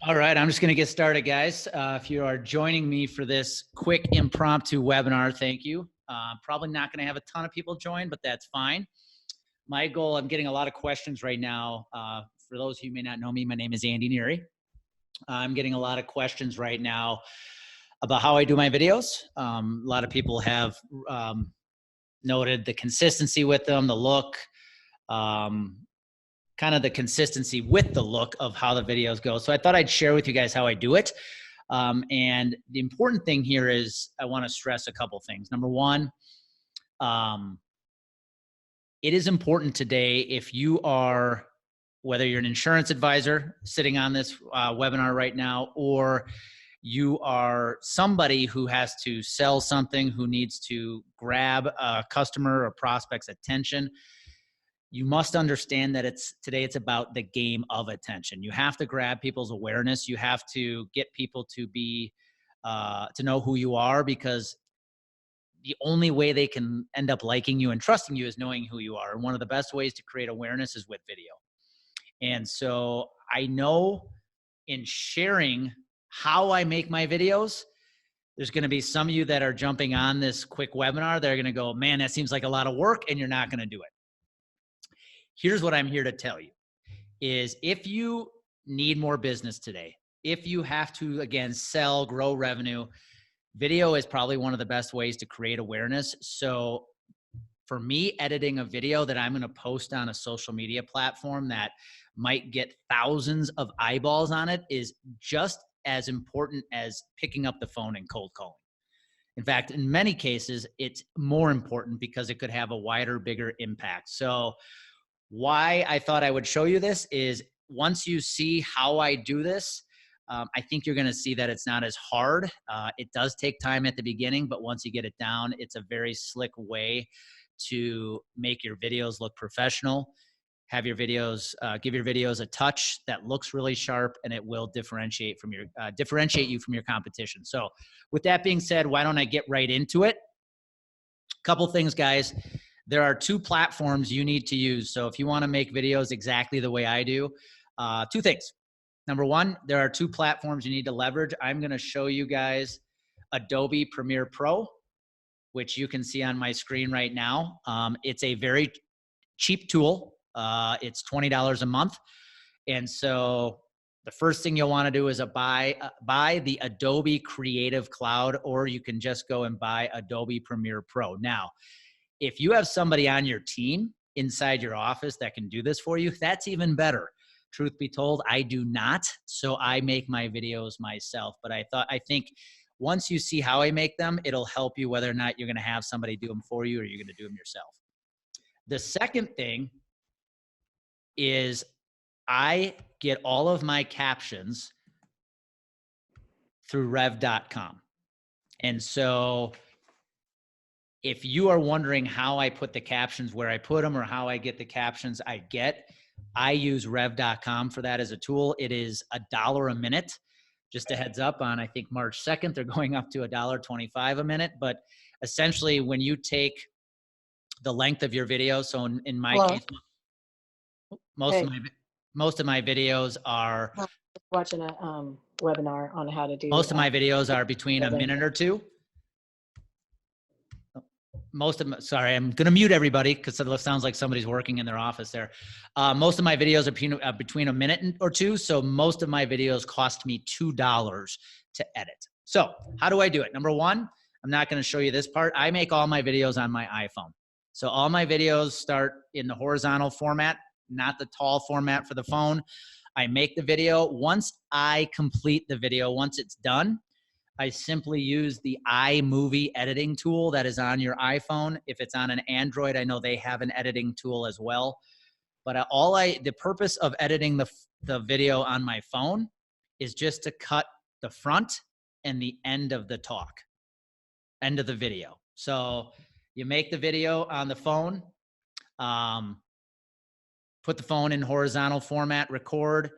All right, I'm just going to get started, guys. If you are joining me for this quick impromptu webinar, thank you. Probably not going to have a ton of people join, but that's fine. My goal, I'm getting a lot of questions right now. For those of you who may not know me, my name is Andy Neary. I'm getting a lot of questions right now about how I do my videos. A lot of people have noted the consistency with them, the look, kind of the consistency with the look of how the videos go. So I thought I'd share with you guys how I do it. And the important thing here is I want to stress a couple things. Number one, it is important today if you are, whether you're an insurance advisor sitting on this webinar right now, or you are somebody who has to sell something, who needs to grab a customer or prospect's attention, you must understand that today it's about the game of attention. You have to grab people's awareness. You have to get people to be, to know who you are, because the only way they can end up liking you and trusting you is knowing who you are. And one of the best ways to create awareness is with video. And so I know in sharing how I make my videos, there's going to be some of you that are jumping on this quick webinar. They're going to go, man, that seems like a lot of work, and you're not going to do it. Here's what I'm here to tell you is if you need more business today, if you have to, again, sell, grow revenue, video is probably one of the best ways to create awareness. So for me, editing a video that I'm going to post on a social media platform that might get thousands of eyeballs on it is just as important as picking up the phone and cold calling. In fact, in many cases, it's more important because it could have a wider, bigger impact. So why I thought I would show you this is once you see how I do this, I think you're going to see that it's not as hard. It does take time at the beginning, but once you get it down, it's a very slick way to make your videos look professional. Have your videos, give your videos a touch that looks really sharp, and it will differentiate you from your competition. So with that being said, why don't I get right into it? Couple things, guys. There are two platforms you need to use. So if you want to make videos exactly the way I do, two things. Number one, there are two platforms you need to leverage. I'm going to show you guys Adobe Premiere Pro, which you can see on my screen right now. It's a very cheap tool. It's $20 a month. And so the first thing you'll want to do is buy the Adobe Creative Cloud, or you can just go and buy Adobe Premiere Pro. Now, if you have somebody on your team inside your office that can do this for you, that's even better. Truth be told, I do not. So I make my videos myself. But I think once you see how I make them, it'll help you whether or not you're going to have somebody do them for you or you're going to do them yourself. The second thing is I get all of my captions through rev.com. And so if you are wondering how I put the captions where I put them or how I get the captions I use rev.com for that as a tool. It is $1 a minute. Just a heads up, on I think March 2nd, they're going up to $1.25 a minute. But essentially, when you take the length of your video, so in my case, most of my videos are watching a webinar on how to do. Most of my videos are between a minute or two. Sorry, I'm going to mute everybody because it sounds like somebody's working in their office there. Most of my videos are between a minute or two. So most of my videos cost me $2 to edit. So how do I do it? Number one, I'm not going to show you this part. I make all my videos on my iPhone. So all my videos start in the horizontal format, not the tall format for the phone. I make the video. Once I complete the video, once it's done, I simply use the iMovie editing tool that is on your iPhone. If it's on an Android, I know they have an editing tool as well. But the purpose of editing the video on my phone is just to cut the front and the end of the end of the video. So you make the video on the phone, put the phone in horizontal format, record,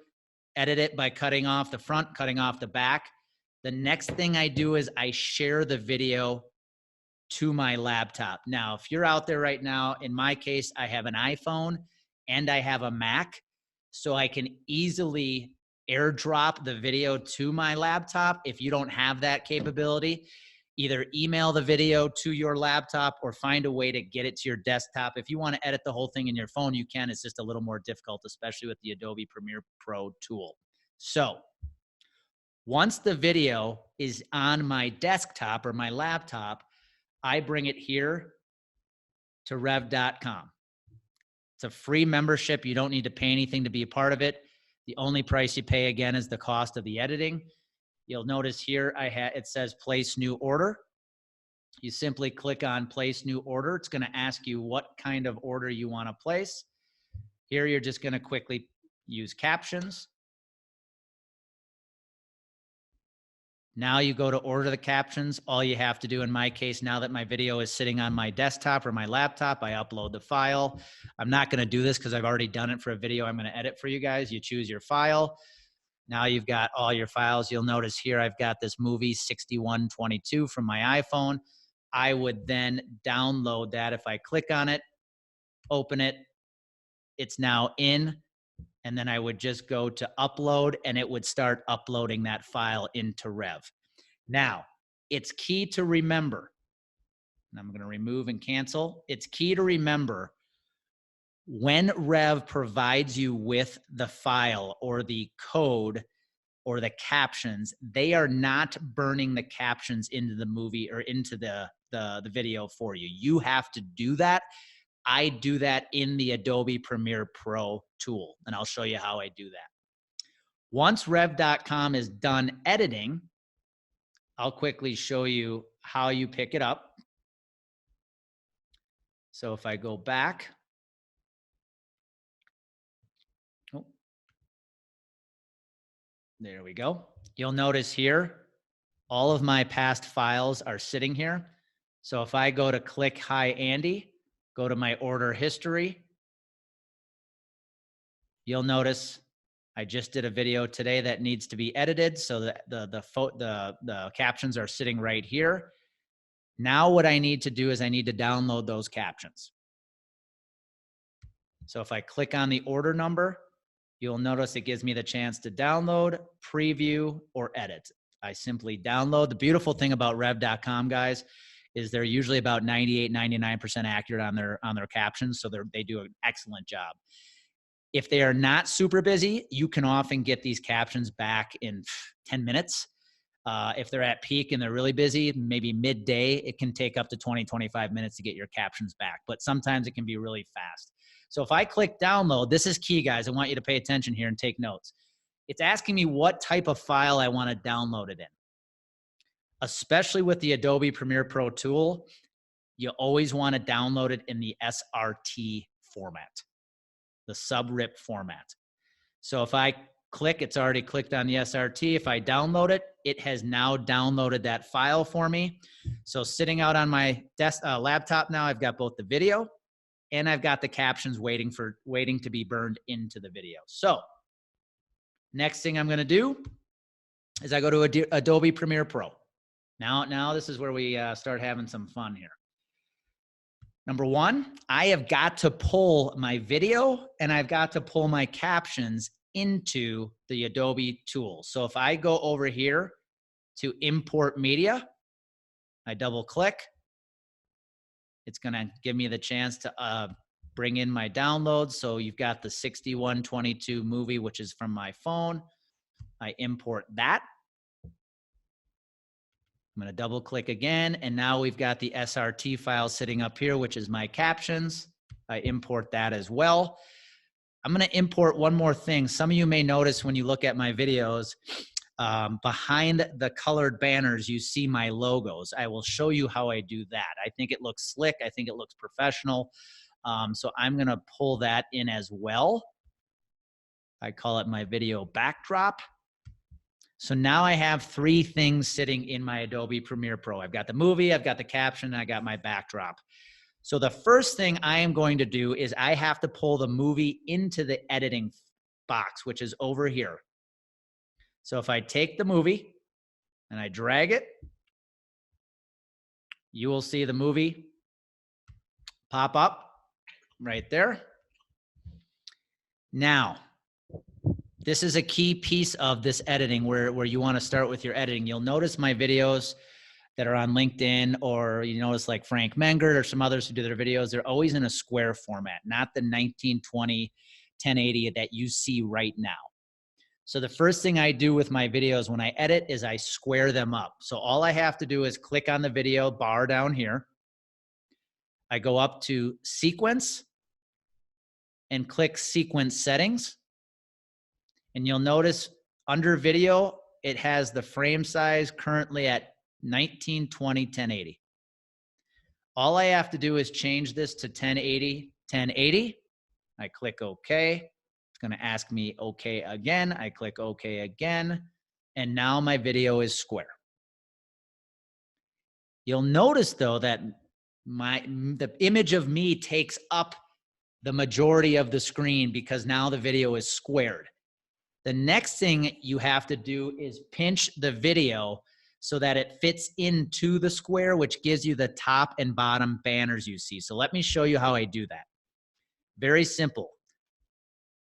edit it by cutting off the front, cutting off the back. The next thing I do is I share the video to my laptop. Now, if you're out there right now, in my case, I have an iPhone and I have a Mac, so I can easily airdrop the video to my laptop. If you don't have that capability, either email the video to your laptop or find a way to get it to your desktop. If you want to edit the whole thing in your phone, you can. It's just a little more difficult, especially with the Adobe Premiere Pro tool. So once the video is on my desktop or my laptop, I bring it here to rev.com. It's a free membership. You don't need to pay anything to be a part of it. The only price you pay, again, is the cost of the editing. You'll notice here it says place new order. You simply click on place new order. It's going to ask you what kind of order you want to place. Here you're just going to quickly use captions. Now you go to order the captions. All you have to do, in my case, now that my video is sitting on my desktop or my laptop, I upload the file. I'm not going to do this because I've already done it for a video I'm going to edit for you guys. You choose your file. Now you've got all your files. You'll notice here I've got this movie 6122 from my iPhone. I would then download that. If I click on it, open it, it's now in. And then I would just go to upload and it would start uploading that file into Rev. Now, it's key to remember, and I'm going to remove and cancel. It's key to remember when Rev provides you with the file or the code or the captions, they are not burning the captions into the movie or into the video for you. You have to do that. I do that in the Adobe Premiere Pro tool, and I'll show you how I do that. Once rev.com is done editing, I'll quickly show you how you pick it up. So if I go back, there we go. You'll notice here, all of my past files are sitting here. So if I go to click Hi Andy, go to my order history, you'll notice I just did a video today that needs to be edited. So that the captions are sitting right here. Now what I need to do is I need to download those captions. So if I click on the order number, you'll notice it gives me the chance to download, preview, or edit. I simply download. The beautiful thing about rev.com, guys, is they're usually about 98, 99% accurate on their captions. So they do an excellent job. If they are not super busy, you can often get these captions back in 10 minutes. If they're at peak and they're really busy, maybe midday, it can take up to 20, 25 minutes to get your captions back. But sometimes it can be really fast. So if I click download, this is key, guys. I want you to pay attention here and take notes. It's asking me what type of file I want to download it in. Especially with the Adobe Premiere Pro tool, you always want to download it in the SRT format, the subrip format. So if I click, it's already clicked on the SRT. If I download it, it has now downloaded that file for me. So sitting out on my laptop now, I've got both the video and I've got the captions waiting to be burned into the video. So next thing I'm going to do is I go to Adobe Premiere Pro. Now this is where we start having some fun here. Number one, I have got to pull my video and I've got to pull my captions into the Adobe tool. So if I go over here to import media, I double click, it's going to give me the chance to bring in my downloads. So you've got the 6122 movie, which is from my phone. I import that. I'm going to double click again, and now we've got the SRT file sitting up here, which is my captions. I import that as well. I'm going to import one more thing. Some of you may notice when you look at my videos, behind the colored banners, you see my logos. I will show you how I do that. I think it looks slick. I think it looks professional. So I'm going to pull that in as well. I call it my video backdrop. So now I have three things sitting in my Adobe Premiere Pro. I've got the movie, I've got the caption, and I got my backdrop. So the first thing I am going to do is I have to pull the movie into the editing box, which is over here. So if I take the movie and I drag it, you will see the movie pop up right there. Now, this is a key piece of this editing where you want to start with your editing. You'll notice my videos that are on LinkedIn, or you notice like Frank Mengert or some others who do their videos, they're always in a square format, not the 1920 1080 that you see right now. So the first thing I do with my videos when I edit is I square them up. So all I have to do is click on the video bar down here. I go up to sequence and click sequence settings. And you'll notice under video, it has the frame size currently at 1920 1080. All I have to do is change this to 1080 1080. I click OK. It's going to ask me OK again. I click OK again. And now my video is square. You'll notice though that the image of me takes up the majority of the screen because now the video is squared. The next thing you have to do is pinch the video so that it fits into the square, which gives you the top and bottom banners you see. So let me show you how I do that. Very simple.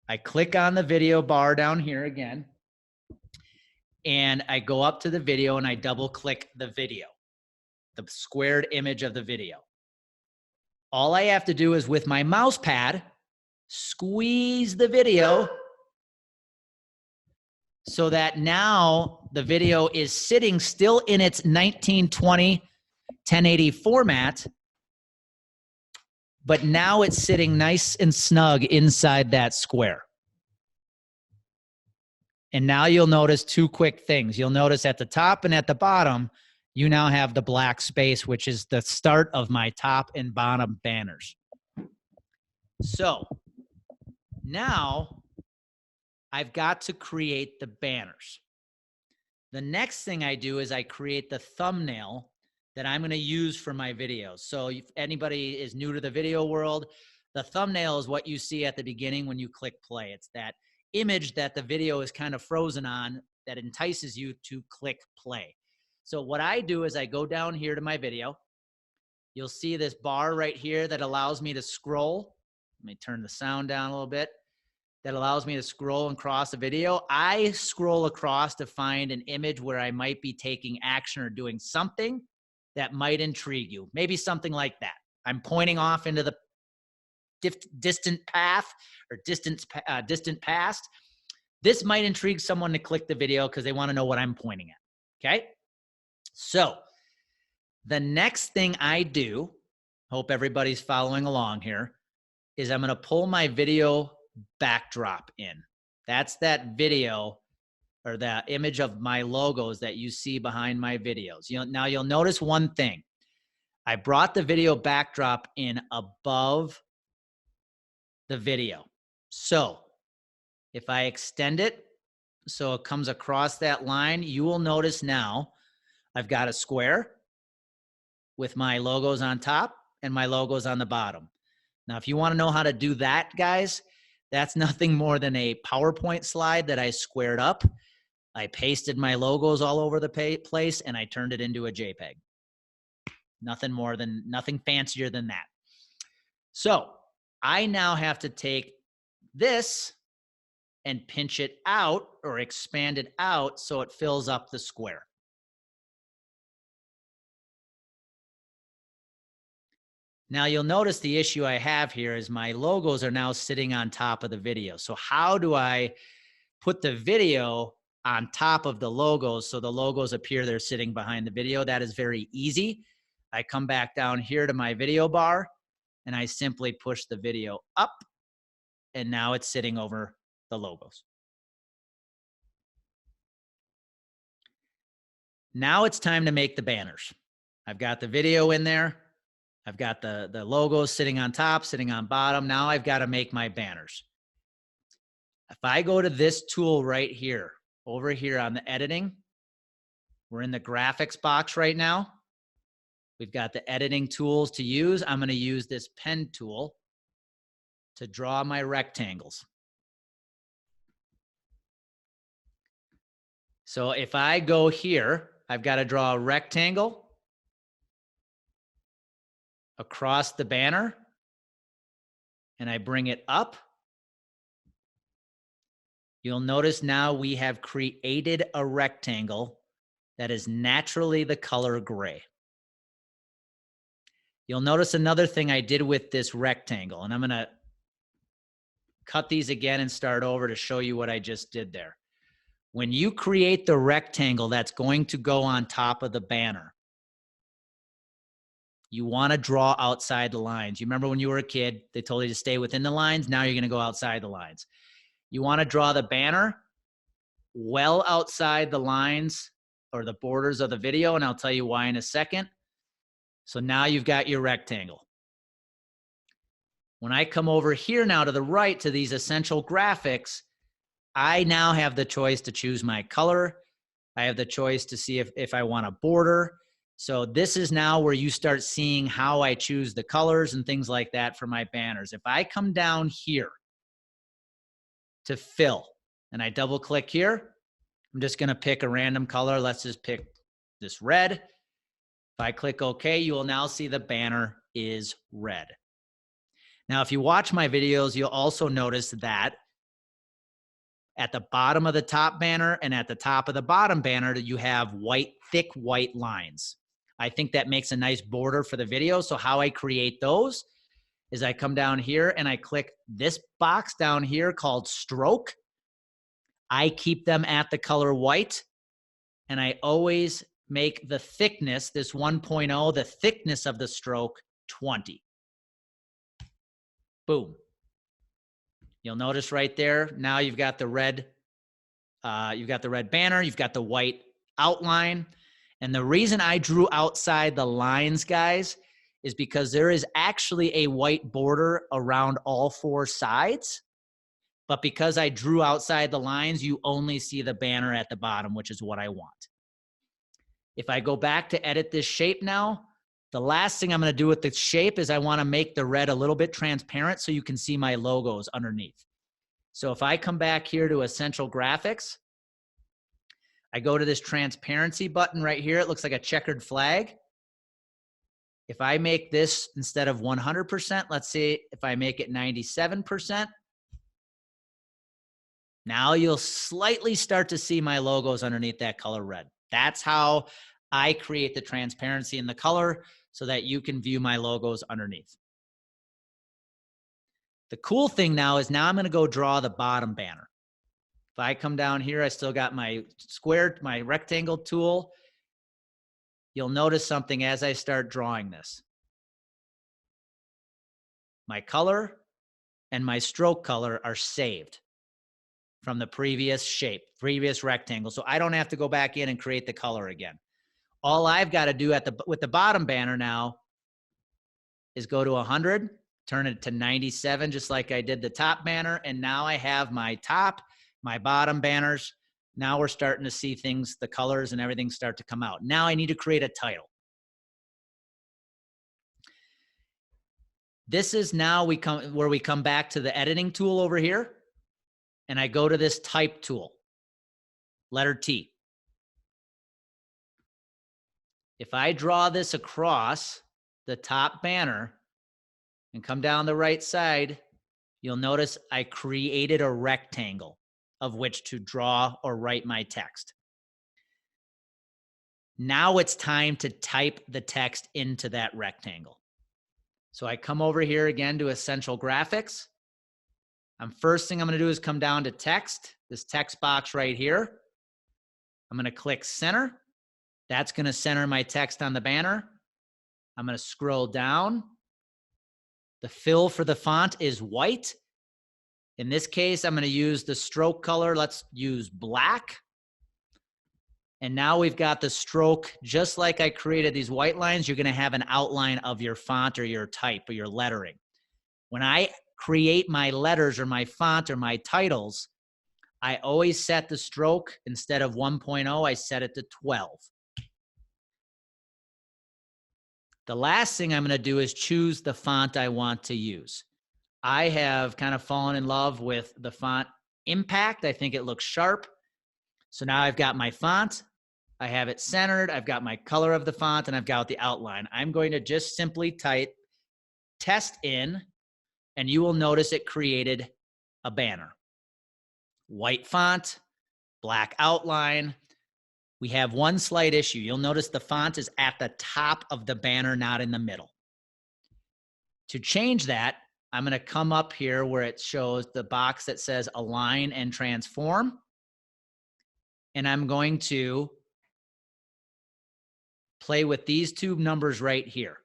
I click on the video bar down here again, and I go up to the video and I double click the video, the squared image of the video. All I have to do is with my mouse pad, squeeze the video so that now the video is sitting still in its 1920 1080 format, but now it's sitting nice and snug inside that square. And now you'll notice two quick things. You'll notice at the top and at the bottom, you now have the black space, which is the start of my top and bottom banners. So now I've got to create the banners. The next thing I do is I create the thumbnail that I'm going to use for my videos. So if anybody is new to the video world, the thumbnail is what you see at the beginning when you click play. It's that image that the video is kind of frozen on that entices you to click play. So what I do is I go down here to my video. You'll see this bar right here that allows me to scroll. Let me turn the sound down a little bit. That allows me to scroll across the video. I scroll across to find an image where I might be taking action or doing something that might intrigue you. Maybe something like that. I'm pointing off into the distant path or distant past. This might intrigue someone to click the video because they want to know what I'm pointing at. Okay? So the next thing I do, hope everybody's following along here, is I'm going to pull my video backdrop in. That's that video or that image of my logos that you see behind my videos. Now you'll notice one thing. I brought the video backdrop in above the video. So if I extend it so it comes across that line, you will notice now I've got a square with my logos on top and my logos on the bottom. Now, if you want to know how to do that, guys, that's nothing more than a PowerPoint slide that I squared up. I pasted my logos all over the place and I turned it into a JPEG. Nothing fancier than that. So I now have to take this and pinch it out or expand it out so it fills up the square. Now you'll notice the issue I have here is my logos are now sitting on top of the video. So how do I put the video on top of the logos so the logos appear they're sitting behind the video? That is very easy. I come back down here to my video bar and I simply push the video up and now it's sitting over the logos. Now it's time to make the banners. I've got the video in there. I've got the logos sitting on top, sitting on bottom. Now I've got to make my banners. If I go to this tool right here, over here on the editing, we're in the graphics box right now. We've got the editing tools to use. I'm going to use this pen tool to draw my rectangles. So if I go here, I've got to draw a rectangle across the banner and I bring it up. You'll notice now we have created a rectangle that is naturally the color gray. You'll notice another thing I did with this rectangle, and I'm going to cut these again and start over to show you what I just did there. When you create the rectangle that's going to go on top of the banner, you want to draw outside the lines. You remember when you were a kid, they told you to stay within the lines. Now you're going to go outside the lines. You want to draw the banner well outside the lines or the borders of the video, and I'll tell you why in a second. So now you've got your rectangle. When I come over here now to the right to these essential graphics, I now have the choice to choose my color. I have the choice to see if I want a border. So this is now where you start seeing how I choose the colors and things like that for my banners. If I come down here to fill and I double click here, I'm just going to pick a random color. Let's just pick this red. If I click OK, you will now see the banner is red. Now, if you watch my videos, you'll also notice that at the bottom of the top banner and at the top of the bottom banner, you have white, thick white lines. I think that makes a nice border for the video. So how I create those is I come down here and I click this box down here called stroke. I keep them at the color white, and I always make the thickness, this 1.0, the thickness of the stroke 20. Boom. You'll notice right there, now you've got the red banner, you've got the white outline. And the reason I drew outside the lines, guys, is because there is actually a white border around all four sides. But because I drew outside the lines, you only see the banner at the bottom, which is what I want. If I go back to edit this shape now, the last thing I'm going to do with the shape is I want to make the red a little bit transparent so you can see my logos underneath. So if I come back here to Essential Graphics, I go to this transparency button right here. It looks like a checkered flag. If I make this instead of 100%, let's see if I make it 97%. Now you'll slightly start to see my logos underneath that color red. That's how I create the transparency in the color so that you can view my logos underneath. The cool thing now is now I'm going to go draw the bottom banner. If I come down here, I still got my square, my rectangle tool. You'll notice something as I start drawing this. My color and my stroke color are saved from the previous shape, previous rectangle. So I don't have to go back in and create the color again. All I've got to do with the bottom banner now is go to 100, turn it to 97, just like I did the top banner. And now I have my top, my bottom banners. Now we're starting to see things, the colors and everything start to come out. Now I need to create a title. This is now where we come back to the editing tool over here. And I go to this type tool, letter T. If I draw this across the top banner and come down the right side, you'll notice I created a rectangle of which to draw or write my text. Now it's time to type the text into that rectangle. So I come over here again to Essential Graphics. First thing I'm going to do is come down to text, this text box right here. I'm going to click center. That's going to center my text on the banner. I'm going to scroll down. The fill for the font is white. In this case, I'm going to use the stroke color. Let's use black. And now we've got the stroke. Just like I created these white lines, you're going to have an outline of your font or your type or your lettering. When I create my letters or my font or my titles, I always set the stroke instead of 1.0, I set it to 12. The last thing I'm going to do is choose the font I want to use. I have kind of fallen in love with the font Impact. I think it looks sharp. So now I've got my font. I have it centered. I've got my color of the font, and I've got the outline. I'm going to just simply type test in, and you will notice it created a banner. white font, black outline. We have one slight issue. You'll notice the font is at the top of the banner, not in the middle. To change that, I'm going to come up here where it shows the box that says align and transform. And I'm going to play with these two numbers right here.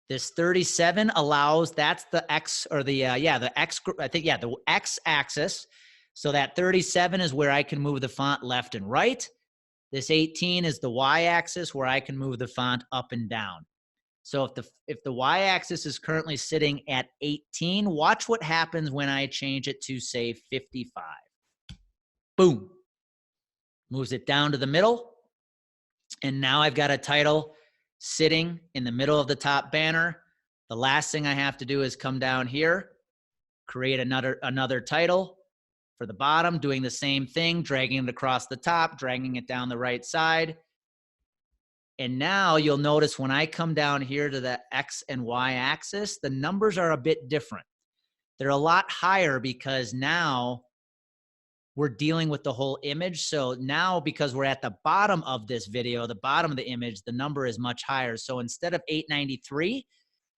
This 37 allows, that's the X or the X, I think, yeah, the X axis. So that 37 is where I can move the font left and right. This 18 is the Y axis where I can move the font up and down. So if the Y axis is currently sitting at 18, watch what happens when I change it to, say, 55. Boom. Moves it down to the middle. And now I've got a title sitting in the middle of the top banner. The last thing I have to do is come down here, create another title for the bottom, doing the same thing, dragging it across the top, dragging it down the right side. And now you'll notice when I come down here to the X and Y axis, the numbers are a bit different. They're a lot higher because now we're dealing with the whole image. So now, because we're at the bottom of this video, the bottom of the image, the number is much higher. So instead of 893,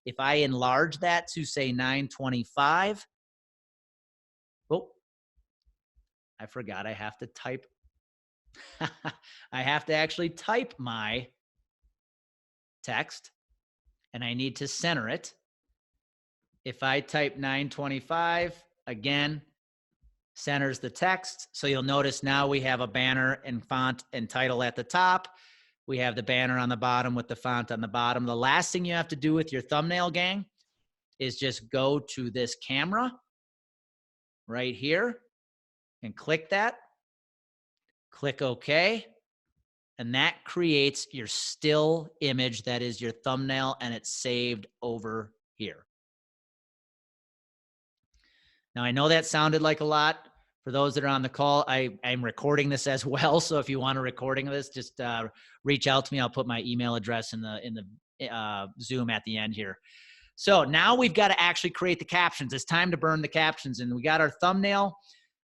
if I enlarge that to, say, 925, oh, I forgot I have to type. I have to actually type my text, and I need to center it. If I type 925, again, centers the text. So you'll notice now we have a banner and font and title at the top. We have the banner on the bottom with the font on the bottom. The last thing you have to do with your thumbnail, gang, is just go to this camera right here and click that. Click OK. And that creates your still image that is your thumbnail, and it's saved over here. Now, I know that sounded like a lot. For those that are on the call, I'm recording this as well. So if you want a recording of this, just reach out to me. I'll put my email address in the Zoom at the end here. So now we've got to actually create the captions. It's time to burn the captions. And we got our thumbnail.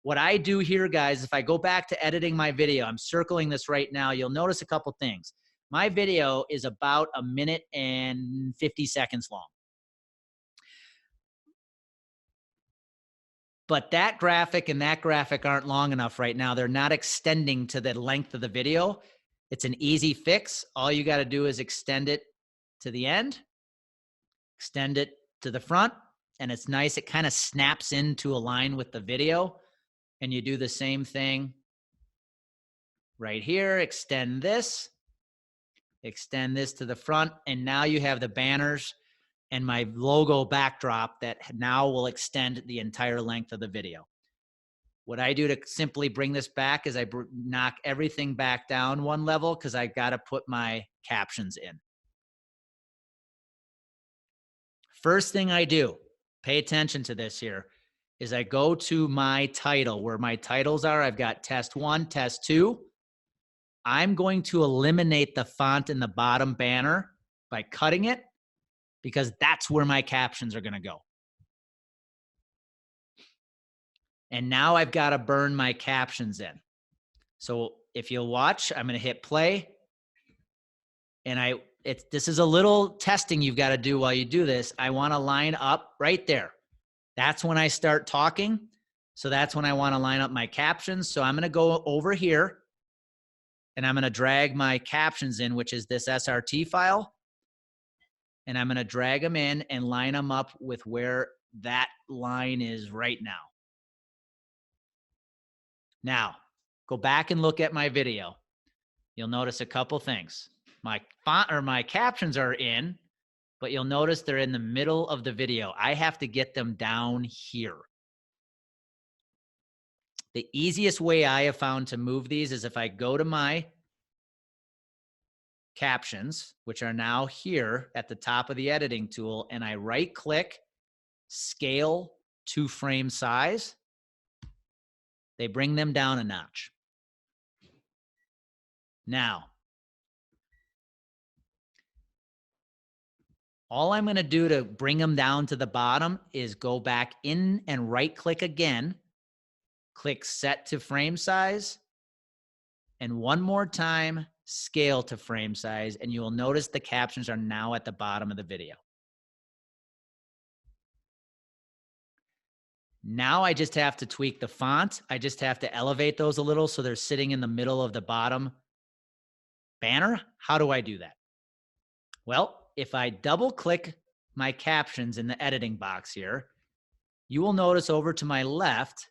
What I do here, guys, if I go back to editing my video, I'm circling this right now, you'll notice a couple things. My video is about 1 minute and 50 seconds long. But that graphic and that graphic aren't long enough right now. They're not extending to the length of the video. It's an easy fix. All you got to do is extend it to the end, extend it to the front, and it's nice. It kind of snaps in to align with the video. And you do the same thing right here. Extend this to the front. And now you have the banners and my logo backdrop that now will extend the entire length of the video. What I do to simply bring this back is I knock everything back down one level because I got to put my captions in. First thing I do, pay attention to this here, is I go to my title where my titles are. I've got test 1, test 2. I'm going to eliminate the font in the bottom banner by cutting it because that's where my captions are going to go. And now I've got to burn my captions in. So if you'll watch, I'm going to hit play. And this is a little testing you've got to do while you do this. I want to line up right there. That's when I start talking. So that's when I want to line up my captions. So I'm going to go over here and I'm going to drag my captions in, which is this SRT file. And I'm going to drag them in and line them up with where that line is right now. Now, go back and look at my video. You'll notice a couple things. My font or my captions are in, but you'll notice they're in the middle of the video. I have to get them down here. The easiest way I have found to move these is if I go to my captions, which are now here at the top of the editing tool, and I right click, scale to frame size, they bring them down a notch. Now, all I'm going to do to bring them down to the bottom is go back in and right click again, click set to frame size, and one more time, scale to frame size, and you will notice the captions are now at the bottom of the video. Now I just have to tweak the font. I just have to elevate those a little so they're sitting in the middle of the bottom banner. How do I do that? Well, if I double click my captions in the editing box here, you will notice over to my left,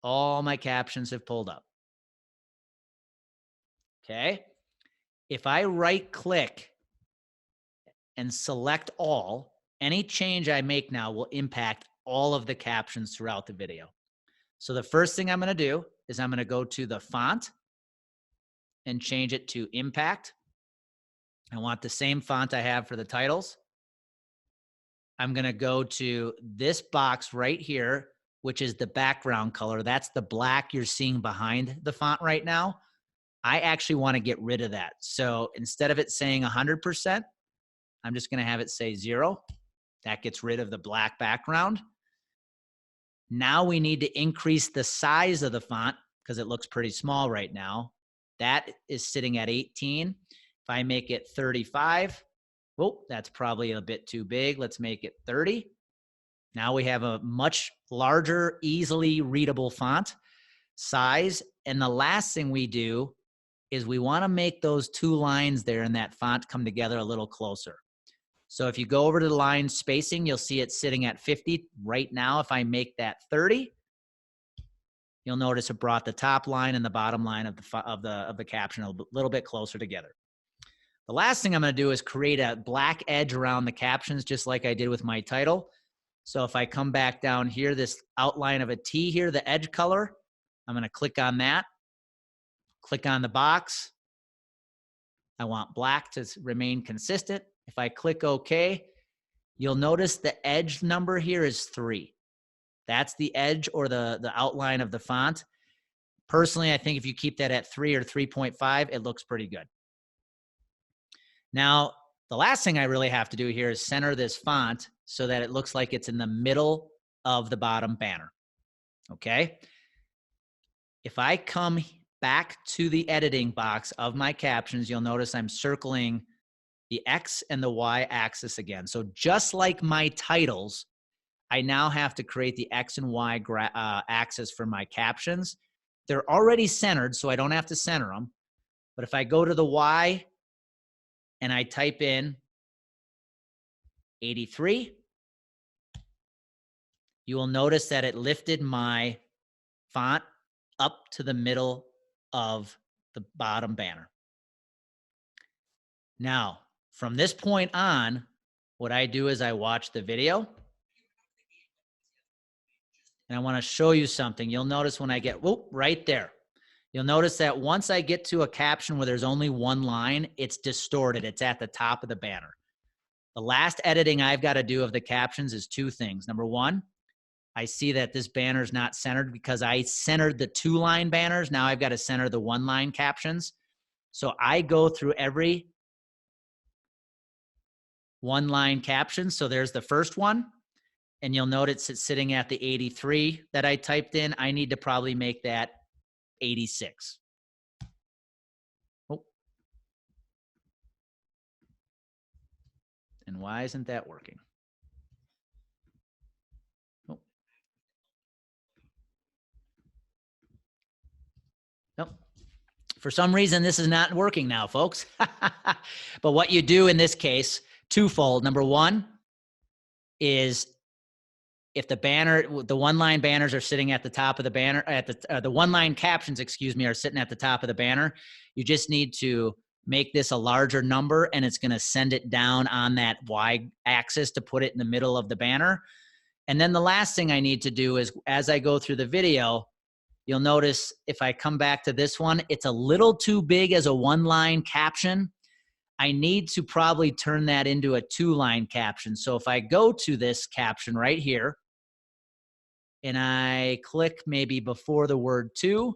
all my captions have pulled up. Okay. If I right click and select all, any change I make now will impact all of the captions throughout the video. So the first thing I'm going to do is I'm going to go to the font and change it to impact. I want the same font I have for the titles. I'm going to go to this box right here, which is the background color. That's the black you're seeing behind the font right now. I actually want to get rid of that. So instead of it saying 100%, I'm just going to have it say 0. That gets rid of the black background. Now we need to increase the size of the font because it looks pretty small right now. That is sitting at 18. If I make it 35, oh, that's probably a bit too big. Let's make it 30. Now we have a much larger, easily readable font size. And the last thing we do is we want to make those two lines there in that font come together a little closer. So if you go over to the line spacing, you'll see it sitting at 50 right now. If I make that 30, you'll notice it brought the top line and the bottom line of the caption a little bit closer together. The last thing I'm going to do is create a black edge around the captions, just like I did with my title. So if I come back down here, this outline of a T here, the edge color, I'm going to click on that. Click on the box. I want black to remain consistent. If I click OK, you'll notice the edge number here is 3. That's the edge or the outline of the font. Personally, I think if you keep that at 3 or 3.5, it looks pretty good. Now, the last thing I really have to do here is center this font so that it looks like it's in the middle of the bottom banner. Okay? If I come back to the editing box of my captions, you'll notice I'm circling the X and the Y axis again. So just like my titles, I now have to create the X and Y axis for my captions. They're already centered, so I don't have to center them. But if I go to the Y and I type in 83, you will notice that it lifted my font up to the middle of the bottom banner. Now, from this point on, what I do is I watch the video. And I want to show you something. You'll notice when I get, whoop, right there. You'll notice that once I get to a caption where there's only one line, it's distorted. It's at the top of the banner. The last editing I've got to do of the captions is 2 things. Number 1, I see that this banner is not centered because I centered the 2-line banners. Now I've got to center the 1-line captions. So I go through every 1-line caption. So there's the first one. And you'll notice it's sitting at the 83 that I typed in. I need to probably make that 86. Oh. And why isn't that working? Oh. Nope. For some reason, this is not working now, folks. But what you do in this case, twofold. Number 1 is if the banner, the 1-line banners are sitting at the top of the banner, at the 1-line captions, excuse me, are sitting at the top of the banner, you just need to make this a larger number and it's going to send it down on that Y axis to put it in the middle of the banner. And then the last thing I need to do is as I go through the video, you'll notice if I come back to this one, it's a little too big as a 1-line caption. I need to probably turn that into a 2-line caption. So if I go to this caption right here, and I click maybe before the word 2,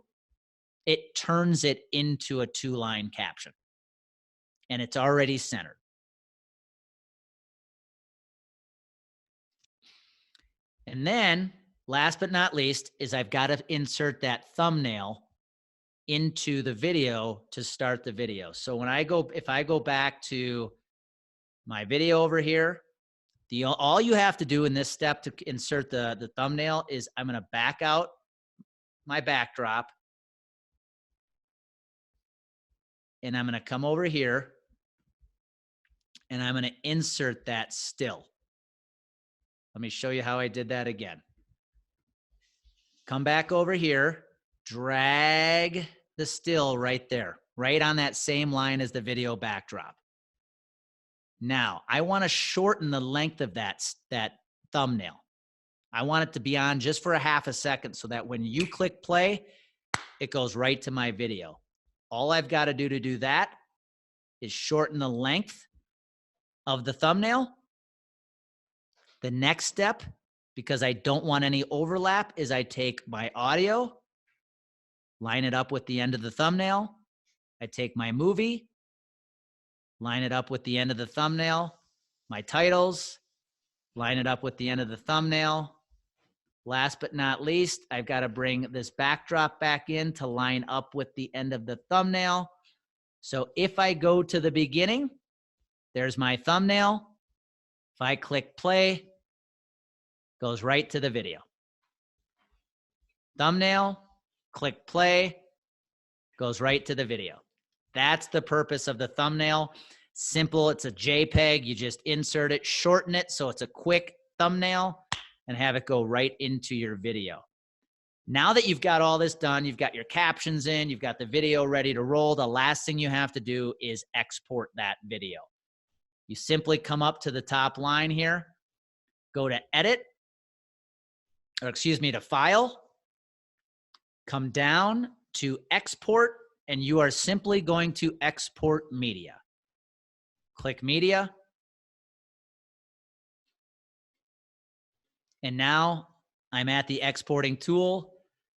it turns it into a 2-line caption. And it's already centered. And then last but not least is I've got to insert that thumbnail into the video to start the video. So when if I go back to my video over here, all you have to do in this step to insert the thumbnail is I'm going to back out my backdrop, and I'm going to come over here and I'm going to insert that still. Let me show you how I did that again. Come back over here, drag the still right there, right on that same line as the video backdrop. Now, I want to shorten the length of that thumbnail. I want it to be on just for a half a second so that when you click play, it goes right to my video. All I've got to do that is shorten the length of the thumbnail. The next step, because I don't want any overlap, is I take my audio, line it up with the end of the thumbnail. I take my movie, line it up with the end of the thumbnail, my titles, line it up with the end of the thumbnail. Last but not least, I've got to bring this backdrop back in to line up with the end of the thumbnail. So if I go to the beginning, there's my thumbnail. If I click play, goes right to the video. Thumbnail, click play, goes right to the video. That's the purpose of the thumbnail. Simple, it's a JPEG. You just insert it, shorten it so it's a quick thumbnail, and have it go right into your video. Now that you've got all this done, you've got your captions in, you've got the video ready to roll, the last thing you have to do is export that video. You simply come up to the top line here, go to edit, or excuse me, to file, come down to export, and you are simply going to export media. Click media. And now I'm at the exporting tool.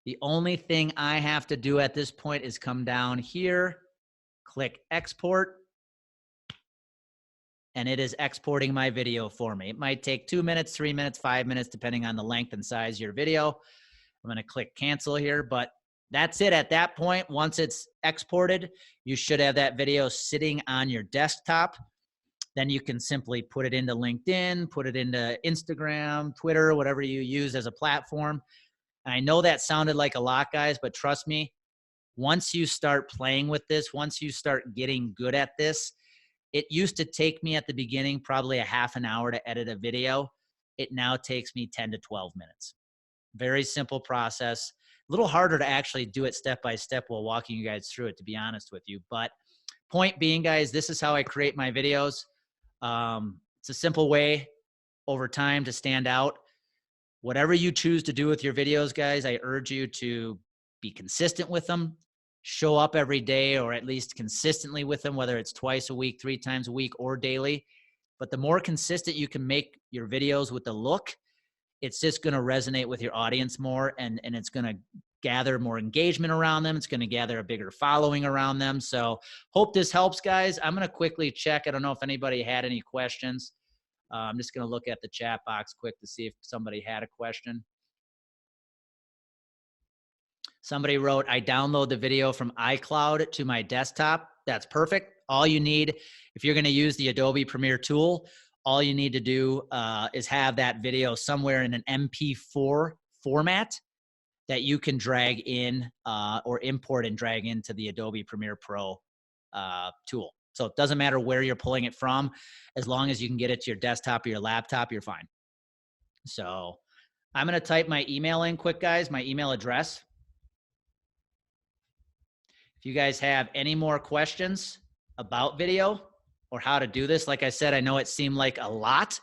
The only thing I have to do at this point is come down here, click export, and it is exporting my video for me. It might take 2 minutes, 3 minutes, 5 minutes, depending on the length and size of your video. I'm going to click cancel here, but that's it at that point. Once it's exported, you should have that video sitting on your desktop. Then you can simply put it into LinkedIn, put it into Instagram, Twitter, whatever you use as a platform. And I know that sounded like a lot, guys, but trust me, once you start playing with this, once you start getting good at this, it used to take me at the beginning probably a half an hour to edit a video. It now takes me 10 to 12 minutes. Very simple process. A little harder to actually do it step by step while walking you guys through it, to be honest with you. But point being, guys, this is how I create my videos. It's a simple way over time to stand out. Whatever you choose to do with your videos, guys, I urge you to be consistent with them, show up every day, or at least consistently with them, whether it's twice a week, 3 times a week, or daily. But the more consistent you can make your videos with the look, it's just going to resonate with your audience more, and it's going to gather more engagement around them. It's going to gather a bigger following around them. So hope this helps, guys. I'm going to quickly check. I don't know if anybody had any questions. I'm just going to look at the chat box quick to see if somebody had a question. Somebody wrote, I download the video from iCloud to my desktop. That's perfect. All you need, if you're going to use the Adobe Premiere tool, all you need to do is have that video somewhere in an MP4 format that you can drag in or import and drag into the Adobe Premiere Pro tool. So it doesn't matter where you're pulling it from. As long as you can get it to your desktop or your laptop, you're fine. So I'm going to type my email in quick, guys, my email address. If you guys have any more questions about video or how to do this, like I said, I know it seemed like a lot.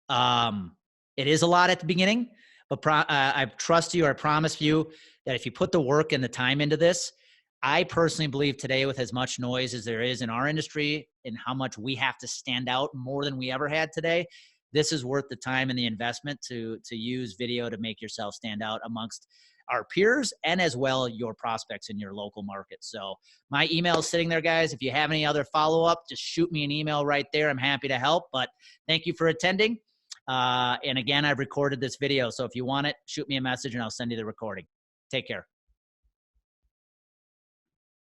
It is a lot at the beginning, but I trust you, or I promise you that if you put the work and the time into this, I personally believe today, with as much noise as there is in our industry and how much we have to stand out more than we ever had today, this is worth the time and the investment to use video to make yourself stand out amongst our peers and as well your prospects in your local market. So my email is sitting there, guys. If you have any other follow-up, just shoot me an email right there. I'm happy to help, but thank you for attending. And again, I've recorded this video. So if you want it, shoot me a message and I'll send you the recording. Take care.